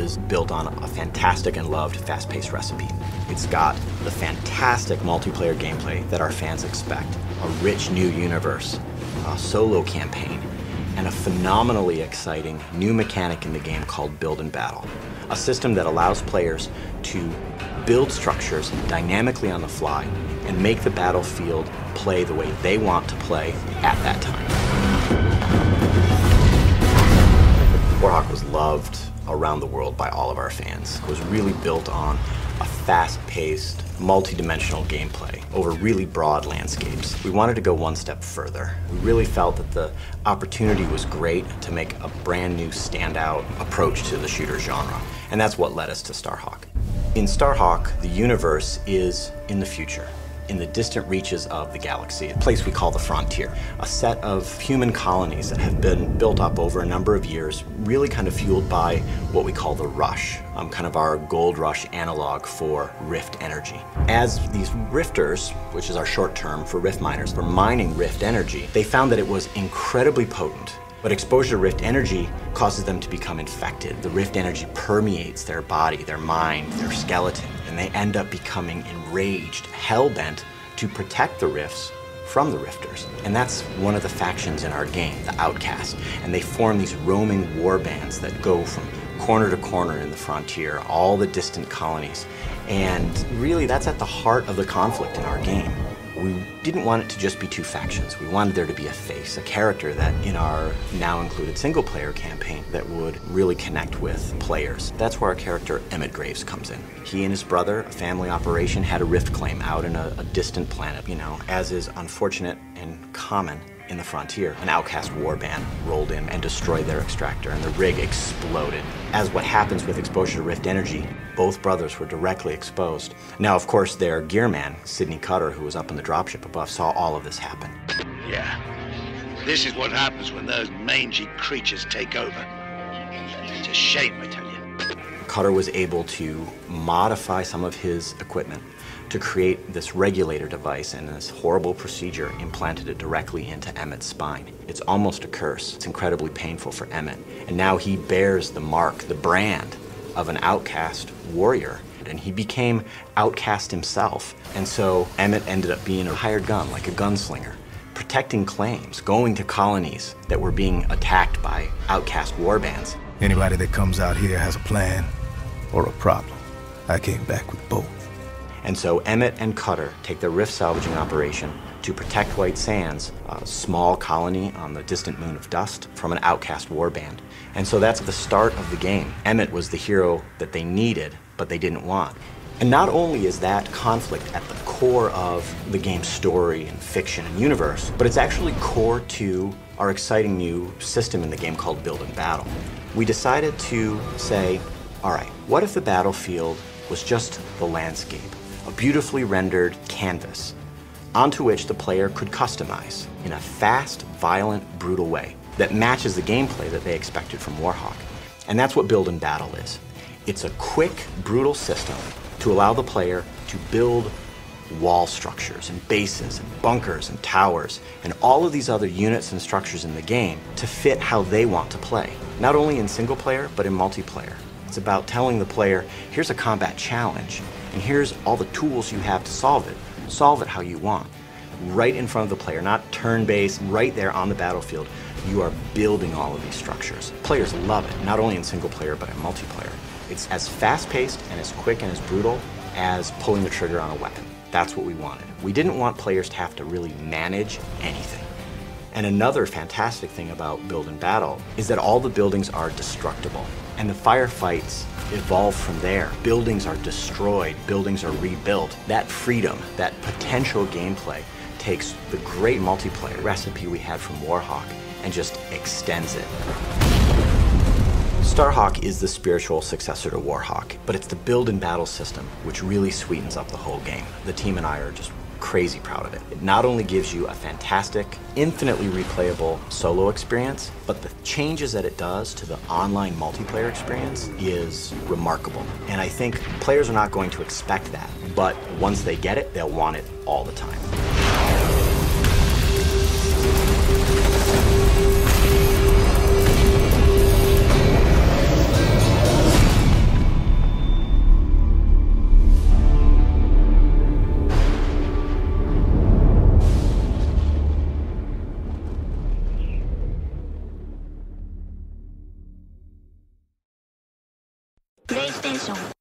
is built on a fantastic and loved fast-paced recipe. It's got the fantastic multiplayer gameplay that our fans expect, a rich new universe, a solo campaign, and a phenomenally exciting new mechanic in the game called Build and Battle, a system that allows players to build structures dynamically on the fly and make the battlefield play the way they want to play at that time. Warhawk was loved around the world by all of our fans. It was really built on a fast-paced, multi-dimensional gameplay over really broad landscapes. We wanted to go one step further. We really felt that the opportunity was great to make a brand new standout approach to the shooter genre, and that's what led us to Starhawk. In Starhawk, the universe is in the future, in the distant reaches of the galaxy, a place we call the frontier, a set of human colonies that have been built up over a number of years, really kind of fueled by what we call the rush, kind of our gold rush analog for rift energy. As these rifters, which is our short term for rift miners, were mining rift energy, they found that it was incredibly potent. But exposure to rift energy causes them to become infected. The rift energy permeates their body, their mind, their skeleton, and they end up becoming enraged, hell-bent to protect the rifts from the rifters. And that's one of the factions in our game, the Outcast. And they form these roaming war bands that go from corner to corner in the frontier, all the distant colonies. And really, that's at the heart of the conflict in our game. We didn't want it to just be two factions. We wanted there to be a face, a character that in our now included single player campaign that would really connect with players. That's where our character Emmett Graves comes in. He and his brother, a family operation, had a rift claim out in a distant planet, as is unfortunate and common in the frontier. An outcast warband rolled in and destroyed their extractor, and the rig exploded. As what happens with exposure to rift energy, both brothers were directly exposed. Now, of course, their gearman, Sidney Cutter, who was up in the dropship above, saw all of this happen. Yeah, this is what happens when those mangy creatures take over. It's a shame, I tell you. Cutter was able to modify some of his equipment to create this regulator device, and this horrible procedure implanted it directly into Emmett's spine. It's almost a curse. It's incredibly painful for Emmett. And now he bears the mark, the brand of an outcast warrior. And he became outcast himself. And so Emmett ended up being a hired gun, like a gunslinger, protecting claims, going to colonies that were being attacked by outcast warbands. Anybody that comes out here has a plan or a problem. I came back with both. And so Emmett and Cutter take their rift salvaging operation to protect White Sands, a small colony on the distant moon of Dust, from an outcast warband. And so that's the start of the game. Emmett was the hero that they needed, but they didn't want. And not only is that conflict at the core of the game's story and fiction and universe, but it's actually core to our exciting new system in the game called Build and Battle. We decided to say, all right, what if the battlefield was just the landscape? A beautifully rendered canvas onto which the player could customize in a fast, violent, brutal way that matches the gameplay that they expected from Warhawk. And that's what Build and Battle is. It's a quick, brutal system to allow the player to build wall structures and bases and bunkers and towers and all of these other units and structures in the game to fit how they want to play, not only in single player, but in multiplayer. It's about telling the player, here's a combat challenge, and here's all the tools you have to solve it. Solve it how you want. Right in front of the player, not turn-based, right there on the battlefield, you are building all of these structures. Players love it, not only in single player, but in multiplayer. It's as fast-paced and as quick and as brutal as pulling the trigger on a weapon. That's what we wanted. We didn't want players to have to really manage anything. And another fantastic thing about Build and Battle is that all the buildings are destructible. And the firefights evolve from there. Buildings are destroyed, buildings are rebuilt. That freedom, that potential gameplay takes the great multiplayer recipe we had from Warhawk and just extends it. Starhawk is the spiritual successor to Warhawk, but it's the Build and Battle system which really sweetens up the whole game. The team and I are just crazy proud of it. It not only gives you a fantastic, infinitely replayable solo experience, but the changes that it does to the online multiplayer experience is remarkable. And I think players are not going to expect that, but once they get it, they'll want it all the time. passion.